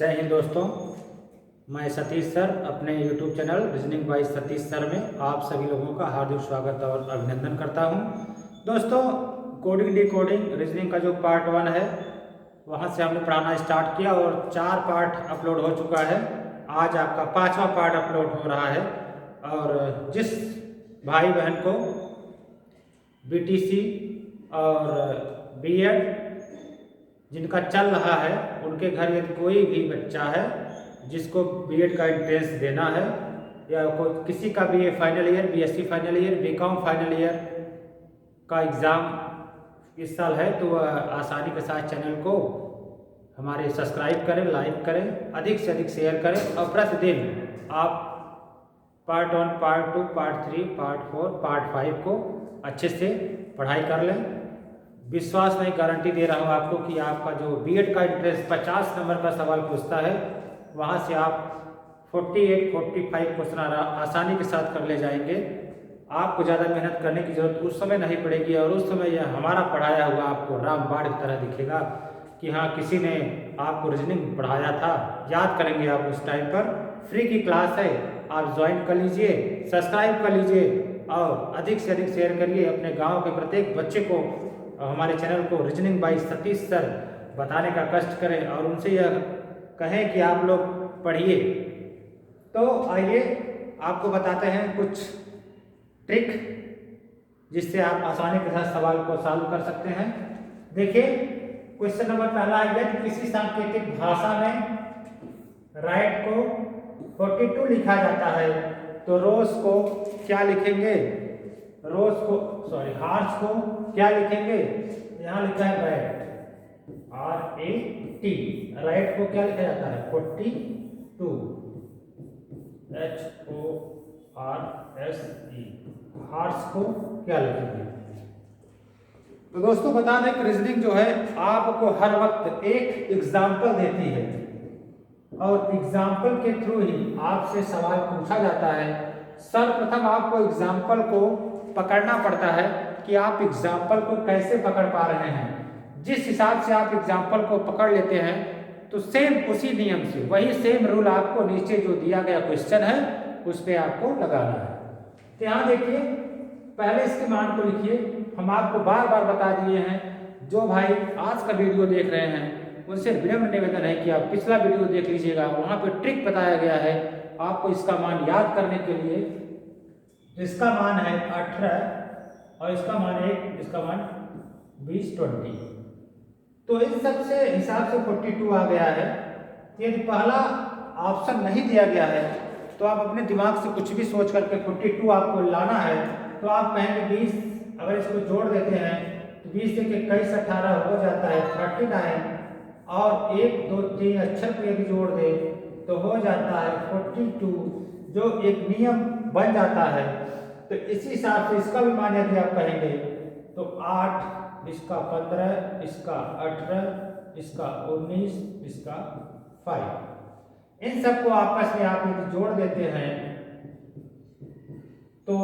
जय हिंद दोस्तों। मैं सतीश सर अपने YouTube channel reasoning bye Satish sir में आप सभी लोगों का हार्दिक स्वागत और अभिनंदन करता हूं। दोस्तों, कोडिंग डिकोडिंग रीजनिंग का जो पार्ट 1 है वहां से हमने पढ़ाना स्टार्ट किया और 4 पार्ट अपलोड हो चुका है। आज आपका 5वां पार्ट अपलोड हो रहा है। और जिस भाई बहन को BTC और BEd जिनका चल रहा है, उनके घर यदि कोई भी बच्चा है जिसको BEd का एंट्रेंस देना है या कोई किसी का BA final year, BSc final year, BCom final year का एग्ज़ाम इस साल है, तो वह आसानी के साथ चैनल को हमारे सब्सक्राइब करें, लाइक करें, अधिक से अधिक शेयर करें और प्रतिदिन आप part 1, part 2, part 3, part 4, part 5 को अच्छे से पढ़ाई कर लें। विश्वास नहीं, गारंटी दे रहा हूँ आपको कि आपका जो BEd का एंट्रेंस 50 नंबर का सवाल पूछता है, वहाँ से आप 48-45 क्वेश्चन आसानी के साथ कर ले जाएंगे। आपको ज़्यादा मेहनत करने की ज़रूरत उस समय नहीं पड़ेगी और उस समय यह हमारा पढ़ाया हुआ आपको रामबाण की तरह दिखेगा कि हाँ, किसी ने आपको रीजनिंग पढ़ाया था। याद करेंगे आप उस टाइम पर। फ्री की क्लास है, आप ज्वाइन कर लीजिए, सब्सक्राइब कर लीजिए और अधिक से अधिक शेयर करिए। अपने गाँव के प्रत्येक बच्चे को हमारे चैनल को रीजनिंग बाय सतीश सर बताने का कष्ट करें और उनसे यह कहें कि आप लोग पढ़िए। तो आइए आपको बताते हैं कुछ ट्रिक जिससे आप आसानी के साथ सवाल को सॉल्व कर सकते हैं। देखिए, क्वेश्चन नंबर पहला है, यदि किसी सांकेतिक भाषा में राइट को 42 लिखा जाता है तो रोज को क्या लिखेंगे? हॉर्स को क्या लिखेंगे? यहाँ लिखा है बैट, RAT। राइट को क्या लिखा जाता है? 42, HORSE। हॉर्स को क्या लिखेंगे? तो दोस्तों, बता दें कि रीजनिंग जो है आपको हर वक्त एक एग्जाम्पल देती है और एग्जाम्पल के थ्रू ही आपसे सवाल पूछा जाता है। सर्वप्रथम आपको एग्जाम्पल को पकड़ना पड़ता है कि आप एग्जाम्पल को कैसे पकड़ पा रहे हैं। जिस हिसाब से आप एग्जाम्पल को पकड़ लेते हैं तो सेम उसी नियम से वही सेम रूल आपको नीचे जो दिया गया क्वेश्चन है उस पर आपको लगाना है। तो यहाँ देखिए, पहले इसके मान को लिखिए। हम आपको बार बार बता दिए हैं। जो भाई आज का वीडियो देख रहे हैं उनसे विनम्र निवेदन है कि आप पिछला वीडियो देख लीजिएगा, वहाँ पर ट्रिक बताया गया है आपको इसका मान याद करने के लिए। इसका मान है 18 और इसका मान 1, इसका मान 20 तो इन सब से हिसाब से 42 आ गया है। यदि पहला ऑप्शन नहीं दिया गया है तो आप अपने दिमाग से कुछ भी सोच करके 42 आपको लाना है। तो आप कहेंगे 20, अगर इसको जोड़ देते हैं तो 20 से 21 18 हो जाता है 39 और 1 2 3 अक्षर को यदि जोड़ दे तो हो जाता है 42, जो एक नियम बन जाता है। तो इसी हिसाब से इसका भी मान यदि आप कहेंगे तो 8, इसका 15, इसका 18, इसका 19, इसका 5। इन सबको आपस में आप यदि जोड़ देते हैं तो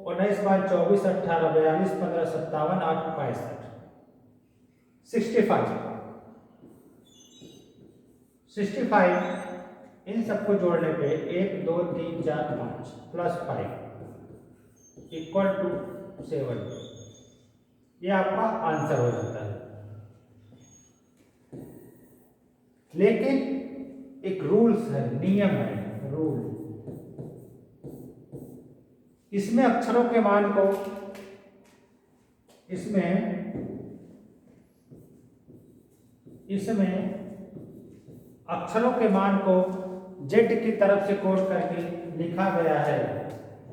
19 5 24 18 42 15 57 8 65 65। इन सबको जोड़ने पे 1 2 3 4 5 प्लस 5 इक्वल टू 7। ये आपका आंसर हो जाता है। लेकिन एक रूल्स है, नियम है, रूल। इसमें अक्षरों के मान को अक्षरों के मान को Z की तरफ से कोड करके लिखा गया है।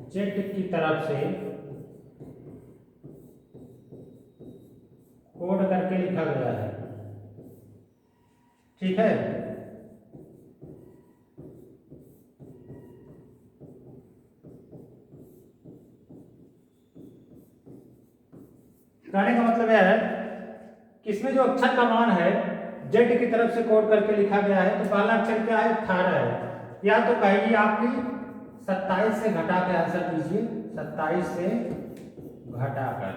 Z की तरफ से कोड करके लिखा गया है, ठीक है। कहने का मतलब यह है कि इसमें जो अक्षर का मान है Z की तरफ से कोड करके लिखा गया है। तो पहला अक्षर क्या है? 18 है। या तो कहिए आपकी 27 से घटा के आंसर कीजिए, 27 से घटाकर,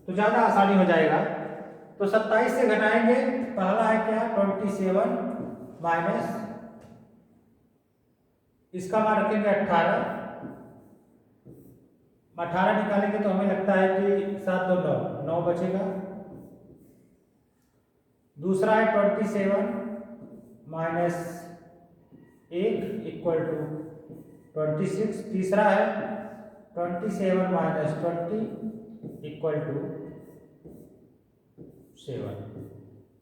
तो ज्यादा आसानी हो जाएगा। तो 27 से घटाएंगे, पहला है क्या 27 माइनस इसका मान रखेंगे 18, 18 निकालेंगे तो हमें लगता है कि 7 2 9, 9 बचेगा। दूसरा है 27 माइनस 1 इक्वल टू 26। तीसरा है 27 माइनस 20 इक्वल टू 7।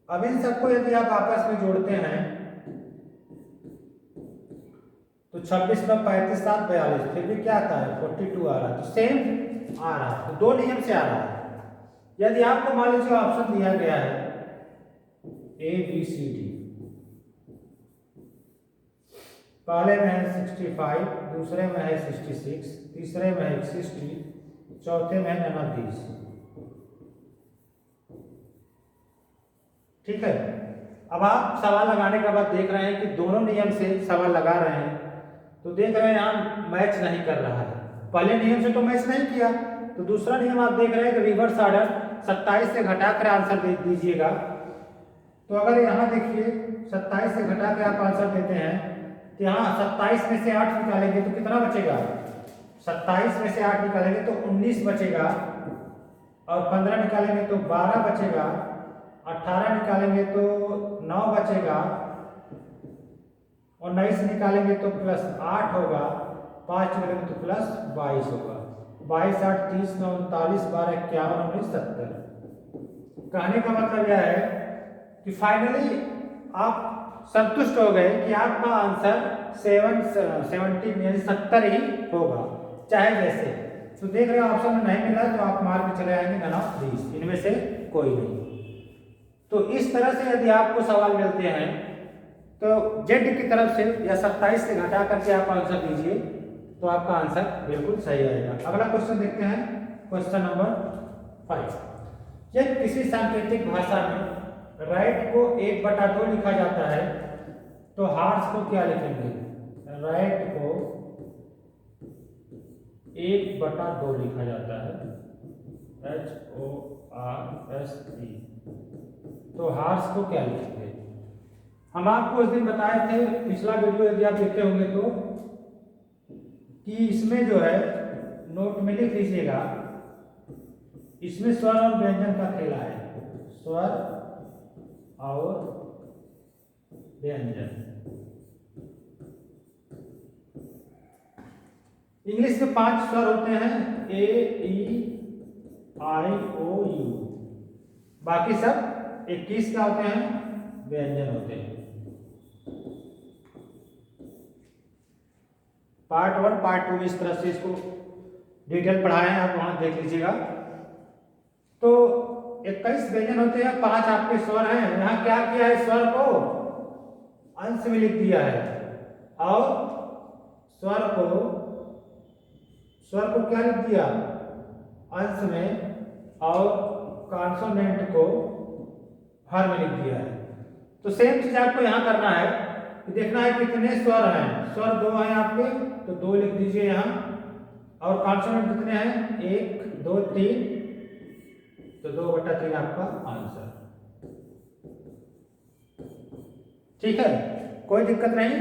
अब इन सबको यदि आप आपस में जोड़ते हैं तो 26 में 35 7 42, फिर भी क्या आता है 42 आ रहा है, तो सेम आ रहा है, तो दो नियम से आ रहा है। यदि आपको मान लीजिए ऑप्शन दिया गया है ए बी सी डी, पहले में है 65, दूसरे में है 66, तीसरे में है 60, चौथे में है 29, ठीक है। अब आप सवाल लगाने के बाद देख रहे हैं कि दोनों नियम से सवाल लगा रहे हैं, तो देख रहे हैं यहाँ मैच नहीं कर रहा है, पहले नियम से तो मैच नहीं किया, तो दूसरा नियम आप देख रहे हैं कि रिवर्स ऑर्डर 27 से घटा कर आंसर दे दीजिएगा। तो अगर यहाँ देखिए 27 से घटा के आप आंसर देते हैं तो यहाँ 27 में से 8 निकालेंगे तो कितना बचेगा, 27 में से 8 निकालेंगे तो 19 बचेगा, और 15 निकालेंगे तो 12 बचेगा, 18 निकालेंगे तो 9 बचेगा, 19 निकालेंगे तो प्लस 8 होगा, 5 निकालेंगे तो प्लस 22 होगा। 22 8 30 9 39 12 51 19 70। कहने का मतलब यह है कि फाइनली आप संतुष्ट हो गए कि आपका आंसर 70 यानी 70 ही होगा, चाहे जैसे। तो देख रहे हैं ऑप्शन में नहीं मिला तो आप मार के चले आएंगे नन ऑफ दीस, इनमें से कोई नहीं। तो इस तरह से यदि आपको सवाल मिलते हैं तो जेड की तरफ से या 27 से घटा करके आप आंसर दीजिए तो आपका आंसर बिल्कुल सही आएगा। अगला क्वेश्चन देखते हैं, क्वेश्चन नंबर 5। यदि किसी सांकेतिक भाषा में राइट को 1/2 लिखा जाता है तो हार्स को क्या लिखेंगे, राइट को 1/2 लिखा जाता है, HORSE, तो हार्स को क्या लिखेंगे। हम आपको उस दिन बताए थे, पिछला वीडियो यदि आप देखे होंगे तो, कि इसमें जो है नोट में लिख लीजिएगा, इसमें स्वर और व्यंजन का खेला है, स्वर और व्यंजन। इंग्लिश में 5 स्वर होते हैं, A E I O U, बाकी सब 21 का होते हैं, व्यंजन होते हैं। पार्ट 1 पार्ट 2 में इस तरह से इसको डिटेल पढ़ाए हैं, आप वहां देख लीजिएगा। तो 21 व्यंजन होते हैं, 5 आपके स्वर हैं। यहाँ क्या किया है, स्वर को अंश में लिख दिया है, और स्वर को क्या लिख दिया अंश में, और कॉन्सोनेंट को हर में लिख दिया है। तो सेम चीज आपको यहाँ करना है, देखना है कितने स्वर हैं, स्वर 2 हैं आपके, तो 2 लिख दीजिए यहाँ, और कॉन्सोनेंट कितने हैं 1 2 3, तो 2/3 आपका आंसर। ठीक है, कोई दिक्कत नहीं।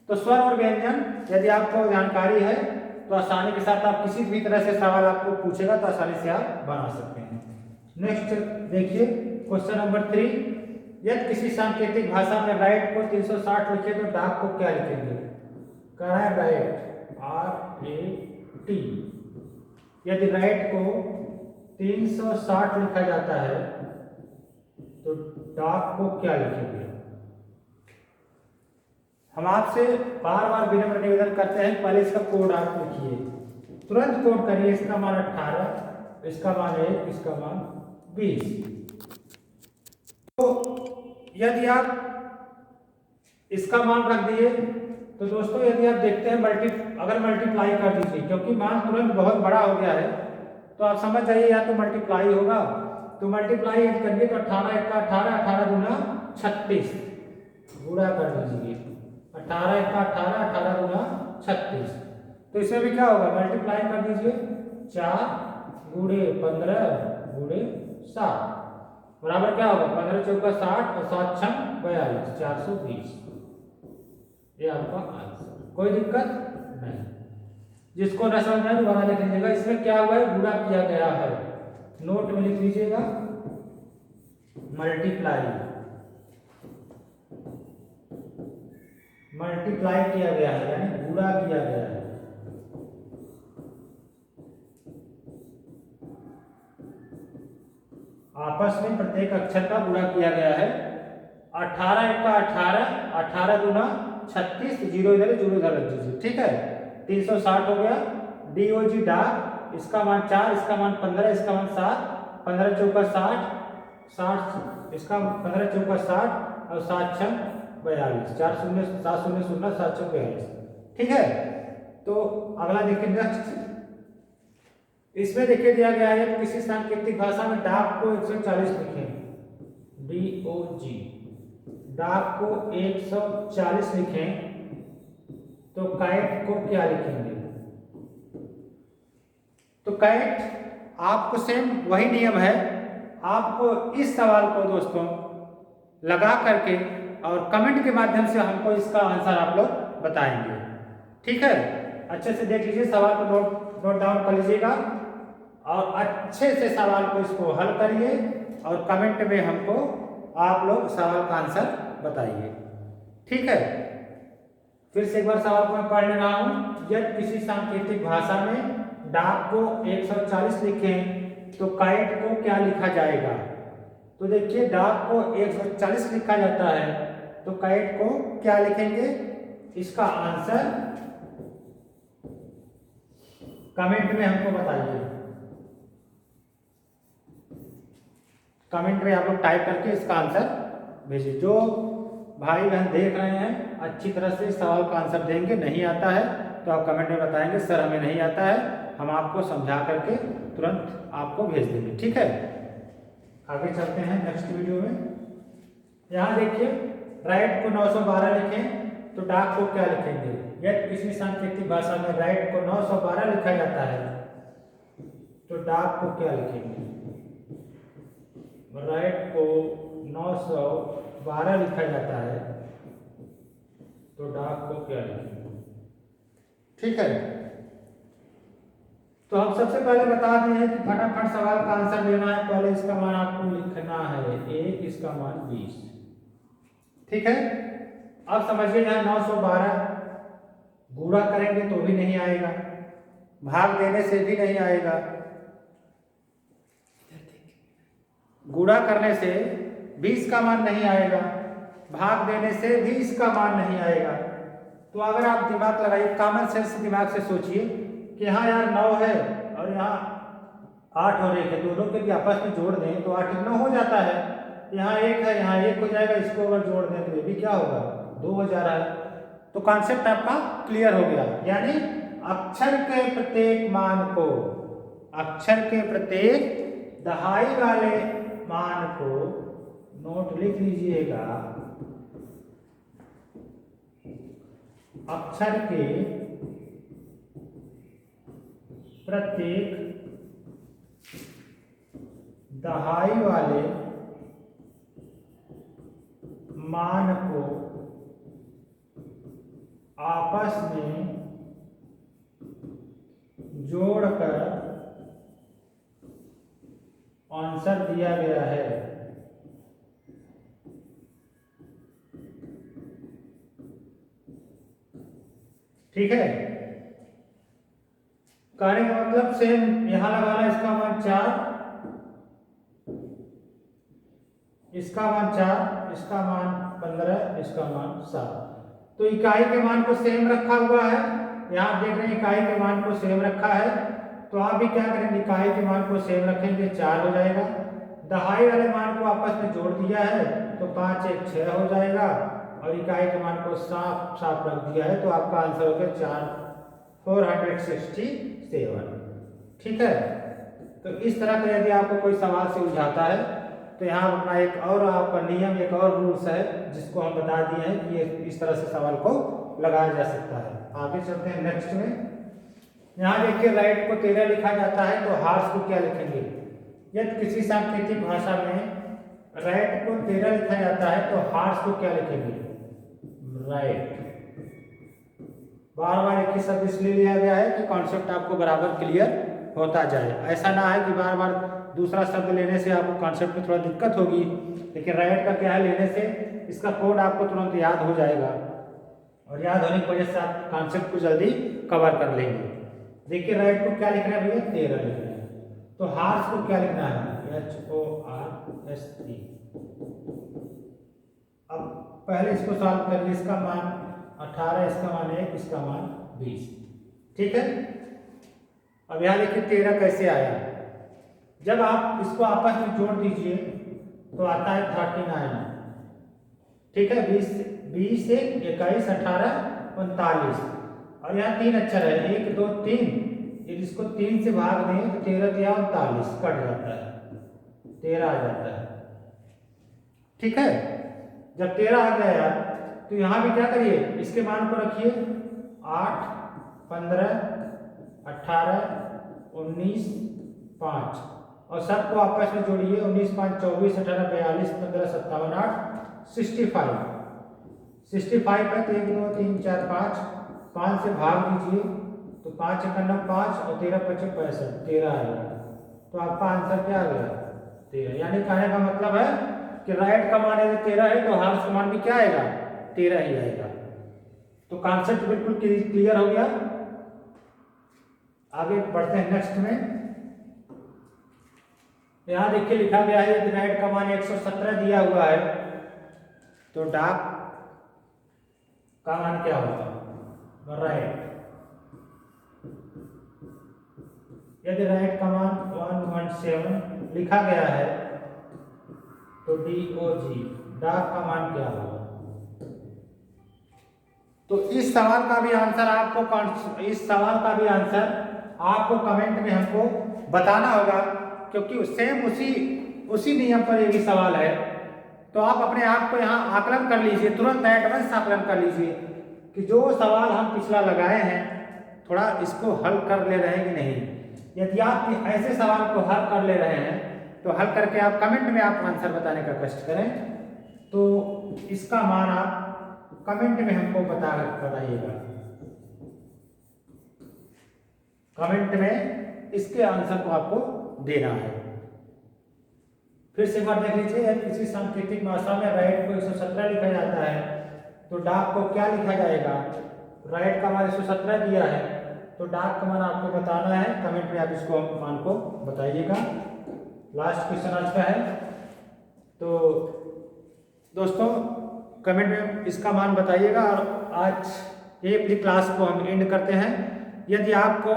तो स्वर और व्यंजन यदि आपको जानकारी है तो आसानी के साथ आप किसी भी तरह से सवाल आपको पूछेगा तो आसानी से आप बना सकते हैं। नेक्स्ट देखिए क्वेश्चन नंबर 3। यदि किसी सांकेतिक भाषा में राइट को 360 लिखे तो डाक को क्या लिखेंगे, कह रहा है राइट RAT। यदि राइट को 360 लिखा जाता है तो डाक को क्या लिखेंगे। हम आपसे बार बार विनम्र निवेदन करते हैं, पहले इसका कोड आप लिखिए, तुरंत कोड करिए। इसका मान 18, इसका मान 1, इसका मान 20। तो यदि आप इसका मान रख दिए तो दोस्तों यदि आप देखते हैं अगर मल्टीप्लाई कर दीजिए, क्योंकि मान तुरंत बहुत बड़ा हो गया है, तो आप समझ जाइए या तो मल्टीप्लाई होगा, तो मल्टीप्लाई करिए तो 18 1 का 18, 18 दूना 36, गुणा कर दीजिए 18 1 का 18, 18 दूना 36। तो इसमें भी क्या होगा, मल्टीप्लाई कर दीजिए 4 × 15 × 7, बराबर क्या होगा 15 चौका 60 और 7 छम 42 420। ये आपका आंसर। कोई दिक्कत नहीं। जिसको न समझ में आए दोबारा लिख लीजिएगा। इसमें क्या हुआ है, गुणा किया गया है, नोट में लिख लीजिएगा मल्टीप्लाई, मल्टीप्लाई किया गया है यानी गुणा किया गया है। आपस में प्रत्येक अक्षर का गुणा किया गया है। 18 एक का 18, 18 गुना 36, जीरो इधर जीरो इधर रख दीजिए, ठीक है। 360 हो गया। DOG डाक, इसका मान 4, इसका मान 15, इसका मान 7, 15 चौका 60, 60 इसका 15 चौका 60 और 7 छम 42, 4 शून्य 7 शून्य 0 7 छम 42, ठीक है। तो अगला देखिए नेक्स्ट। इसमें देखिए दिया गया है किसी सांकेतिक भाषा में डाक को 140 लिखें, DOG डाक को 140 लिखें तो काइट को क्या लिखेंगे। तो काइट आपको सेम वही नियम है, आपको इस सवाल को दोस्तों लगा करके और कमेंट के माध्यम से हमको इसका आंसर आप लोग बताएंगे, ठीक है। अच्छे से देख लीजिए, सवाल को नोट डाउन कर लीजिएगा और अच्छे से सवाल को इसको हल करिए और कमेंट में हमको आप लोग सवाल का आंसर बताइए, ठीक है। फिर से एक बार सवाल को मैं पढ़ ले रहा हूं। यदि किसी सांकेतिक भाषा में डाक को 140 लिखें तो काइट को क्या लिखा जाएगा। तो देखिए डाक को 140 लिखा जाता है तो काइट को क्या लिखेंगे, इसका आंसर कमेंट में हमको बताइए। कमेंट में आप लोग टाइप करके इसका आंसर भेजिए। जो भाई बहन देख रहे हैं अच्छी तरह से सवाल का आंसर देंगे, नहीं आता है तो आप कमेंट में बताएंगे सर हमें नहीं आता है, हम आपको समझा करके तुरंत आपको भेज देंगे, ठीक है। आगे चलते हैं नेक्स्ट वीडियो में। यहाँ देखिए राइट को 912 लिखें तो डाक को क्या लिखेंगे। यदि किसी सांकेतिक भाषा में राइट को 912 लिखा जाता है तो डाक को क्या लिखेंगे। राइट को 912 लिखा जाता है तो डाक को क्या लिखेंगे, ठीक है। तो हम सबसे पहले बता दें कि फटाफट सवाल का आंसर लेना है। पहले इसका मान आपको लिखना है 1, इसका मान 20, ठीक है। अब समझिए जहां 912 गुणा करेंगे तो भी नहीं आएगा, भाग देने से भी नहीं आएगा, गुणा करने से 20 का मान नहीं आएगा, भाग देने से भी इसका मान नहीं आएगा। तो अगर आप दिमाग लगाइए, कॉमन सेंस दिमाग से सोचिए कि हाँ यार 9 है और यहाँ 8 हो रहे थे, दोनों के लिए आपस में जोड़ दें तो 8 9 हो जाता है। यहाँ 1 है, यहाँ 1 हो जाएगा, इसको अगर जोड़ दें तो ये भी क्या होगा 2 हो जा रहा है। तो कॉन्सेप्ट आपका क्लियर हो गया। यानी अक्षर के प्रत्येक मान को, अक्षर के प्रत्येक दहाई वाले मान को नोट लिख लीजिएगा। अक्षर के प्रत्येक दहाई वाले मान को आपस में जोड़कर आंसर दिया गया है। ठीक है, कहने का मतलब सेम यहां लगाना, इसका मान 4, इसका मान 4, इसका मान 15, इसका मान 7। तो इकाई के मान को सेम रखा हुआ है। यहां देख रहे हैं इकाई के मान को सेम रखा है, तो आप भी क्या करेंगे, इकाई के मान को सेम रखेंगे, 4 हो जाएगा। दहाई वाले मान को आपस में जोड़ दिया है तो 5 1 6 हो जाएगा, और इकाई के मान को साफ साफ रख दिया है तो आपका आंसर हो गया 467। ठीक है, तो इस तरह का यदि आपको कोई सवाल से उलझाता है तो यहाँ अपना एक और आपका नियम, एक और रूल्स है जिसको हम बता दिए हैं कि ये इस तरह से सवाल को लगाया जा सकता है। आगे चलते हैं नेक्स्ट में। यहाँ देखिए राइट को 13 लिखा जाता है तो हार्स को क्या लिखेंगे। यदि किसी सांकेतिक भाषा में राइट को 13 लिखा जाता है तो हार्स को क्या लिखेंगे? राइट। बार बार एक ही शब्द इसलिए लिया गया है कि कॉन्सेप्ट आपको बराबर क्लियर होता जाए। ऐसा ना है कि बार बार दूसरा शब्द लेने से आपको कॉन्सेप्ट में थोड़ा दिक्कत होगी, लेकिन राइट का क्या है, लेने से इसका कोड आपको तुरंत याद हो जाएगा और याद होने की वजह से आप कॉन्सेप्ट को जल्दी कवर कर लेंगे। देखिए राइट को क्या लिखना है भैया? 13 लिखना है। तो हार्स को क्या लिखना है? HORSE। अब पहले इसको सॉल्व करिए। इसका मान 18, इसका मान 1, इसका मान 20। ठीक है। अब यहाँ देखिए 13 कैसे आया? जब आप इसको आपस में जोड़ दीजिए तो आता है 39। ठीक है। 20 से 21, 18, 39 और यहाँ 3 अक्षर है, 1 2 3। यदि इसको 3 से भाग दें तो 13 या 39 कट जाता है, 13 आ जाता है। ठीक है। जब 13 आ गया तो यहाँ भी क्या करिए, इसके मान को रखिए 8, 15, 18, 19, 5 और सबको आपस में जोड़िए। 19, 5, 24, 18, 42, 15, 57, 8, 65 है। तो 1 2 3 4 5 से भाग दीजिए तो 5 1 9 5 और 13 5 65, 13 आएगा। तो आपका आंसर क्या आ गया? 13। यानी कहने का मतलब है कि राइट का मान यदि 13 है तो हार्स का मान भी क्या आएगा? 13 ही आएगा। तो कॉन्सेप्ट बिल्कुल क्लियर हो गया। आगे बढ़ते हैं नेक्स्ट में। यहाँ देखिए लिखा गया है यदि राइट का मान 117 दिया हुआ है तो डार्क का मान क्या होगा? राइट। यदि राइट का मान 117 लिखा गया है तो DOG डार्क का मान क्या होगा? तो इस सवाल का भी आंसर आपको कमेंट में हमको बताना होगा, क्योंकि सेम उसी नियम पर ये भी सवाल है। तो आप अपने आप को यहाँ आकलन कर लीजिए, तुरंत एडवांस आकलन कर लीजिए कि जो सवाल हम पिछला लगाए हैं थोड़ा इसको हल कर ले रहे हैं कि नहीं। यदि आप ऐसे सवाल को हल कर ले रहे हैं तो हल करके आप कमेंट में आप आंसर बताने का कष्ट करें। तो इसका मान आप कमेंट में हमको बताइएगा। कमेंट में इसके आंसर को आपको देना है। फिर से एक बार देख लीजिए, किसी सांकेतिक भाषा में राइट को 117 लिखा जाता है तो डार्क को क्या लिखा जाएगा? राइट का मान 117 दिया है तो डार्क का मान आपको बताना है। कमेंट में आप इसको मान को बताइएगा। लास्ट क्वेश्चन आज का है। तो दोस्तों कमेंट में इसका मान बताइएगा और आज ये अपनी क्लास को हम एंड करते हैं। यदि आपको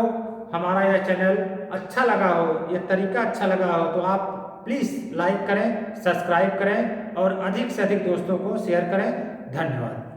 हमारा यह चैनल अच्छा लगा हो, यह तरीका अच्छा लगा हो तो आप प्लीज़ लाइक करें, सब्सक्राइब करें और अधिक से अधिक दोस्तों को शेयर करें। धन्यवाद।